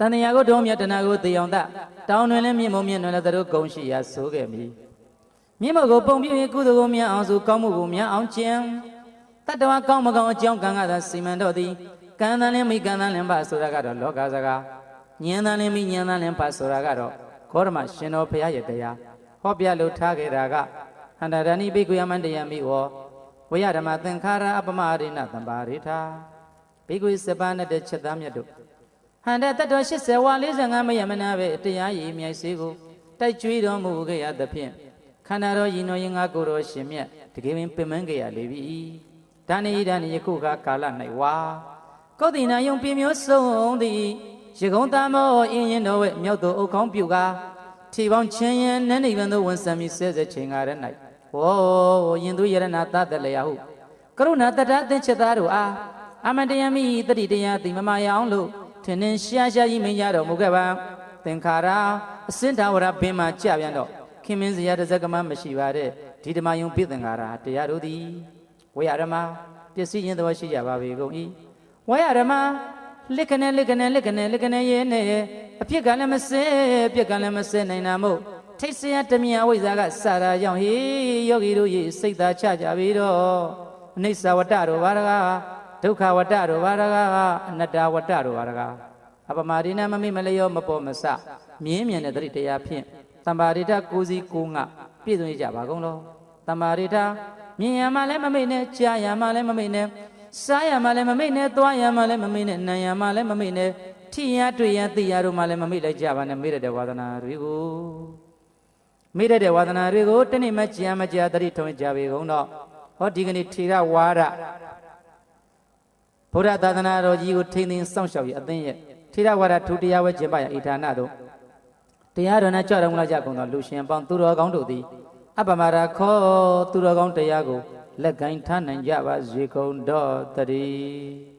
တန်တရာကိုတုံးမြတ်တနာကိုတေအောင်တတောင်းတွင်လည်းမြင့်မုံမြင့်တွင်လည်းသူတို့ဂုံရှိရာဆိုခဲ့မိမြင့်မုံကိုပုံပြည့်ကုသိုလ်ကိုမြတ်အောင်စုကောင်းမှုကိုမြတ်အောင်ကျင့်တတ္တဝါကောင်းမကောင်းအကြောင်းကံကသာစီမံတော့သည်ကံတန်လည်းမိကံတန်လည်းပါဆိုတာကတော့လောကစကားဉာဏ်တန်လည်းမိဉာဏ်တန်လည်းပါဆိုတာကတော့ဂေါရမရှင်တော်ဘုရားရဲ့တရားဟောပြလို့ထားခဲ့တာကဟန္တာရဏိဘိက္ခုယမန္တယမိဝဝယဓမ္မသင်္ခါရအပမရိဏသံပါရိထာဘိက္ခုစပန်းတဲ့ချက်သားမြတ်တို့ဟန္တာတတ္တ80ဝါ45မယမနာပဲတရားရည်မြိုက်စေကိုတိုက်ကြွေးတော်မူခဲ့ရသဖြင့်ခန္ဓာတော်ယင်တော်ရင်ငါကိုယ်တော်ရှင်မြတ်တကယ်ပင်ပင်မခဲ့ရလေပြီဒါနေယခုကကာလ၌ဝါကောတိနာယုံပြမျိုးဆုံးသည်ရေကုံတမောအင်းရင်တော်ဝဲမြောက်တော်အုတ်ကောင်းပြုကာထီပေါင်းချင်းရင်နန်းနိဗ္ဗာန်သို့ဝန်ဆံပြီးဆဲဆဲချိန်ကားရ၌ဟောယင်သူယရဏသတ္တလျာဟုကရုဏာတတ္တသင်္ချစ်သားတို့အားအမတယမိတတိတရားတိမမယအောင်လို့ထင်ထင်ရှားရှားကြီးမင်းရတော်မူခဲ့ပါသင်္ခါရအစင်သာဝရဘင်းမှာကြပြန်တော့ခင်မင်းစရာတစ်စက္ကမမရှိပါတဲ့ဒီဓမ္မယုံပြည့်သင်္ခါရတရားတို့သည်ဝေယဓမ္မပစ္စည်းရင်တော်ရှိကြပါပေကုန်၏ဝေယဓမ္မလက္ခဏာရဲ့နဲ့အဖြစ်ကလည်းမစဲအပြစ်ကလည်းမစဲနိုင်တာမို့ထိတ်ဆရာတမြအဝိဇ္ဇာကစာရာကြောင့်ဟေးယောဂီတို့ရေစိတ်သာချကြပြီတော့အနိစ္စဝတ္တတို့ဘာရကဒုက္ခဝတ္တတို့ဘာရကအနတ္တဝတ္တတို့ဘာရကအပမရိဏမမိမလျောမပေါ်မစမြင်းမြန်တဲ့တတိတရားဖြင့်သံပါရိတကိုစီကိုငါပြည့်စုံကြပါကုန်လောသံပါရိတမြင်ရမှလည်းမမိတ်နဲ့ကြားရမှလည်းမမိတ်နဲ့စားရမှလည်းမမိတ်နဲ့သွားရမှလည်းမမိတ်နဲ့နာရမှလည်းမမိတ်နဲ့ထိရတွေ့ရသိရတို့မှလည်းမမိတ်လိုက်ကြပါနဲ့မေ့တဲ့ဝါဒနာတွေကိုမေ့တဲ့ဝါဒနာတွေကိုတနေ့မှကြာမကြာတတိထုံးကြပြီကုန်တော့ဟောဒီကနေ့ထေရဝါဒဘုရားသာသနာတော်ကြီးကိုထိန်းသိမ်းစောင့်ရှောက်ရအသင်းရဲ့ထေရဝါဒထူတရားဝဲကျင့်ပရဣဌာနတို့တရားတော်နဲ့ကြွတော်မူလာကြကုန်သောလူရှင်ပေါင်းသူတော်ကောင်းတို့သည်အပမရာခောသူတော်ကောင်းတရားကိုလက်ကိုင်းထားနိုင်ကြပါစေကုန်တော်တည်း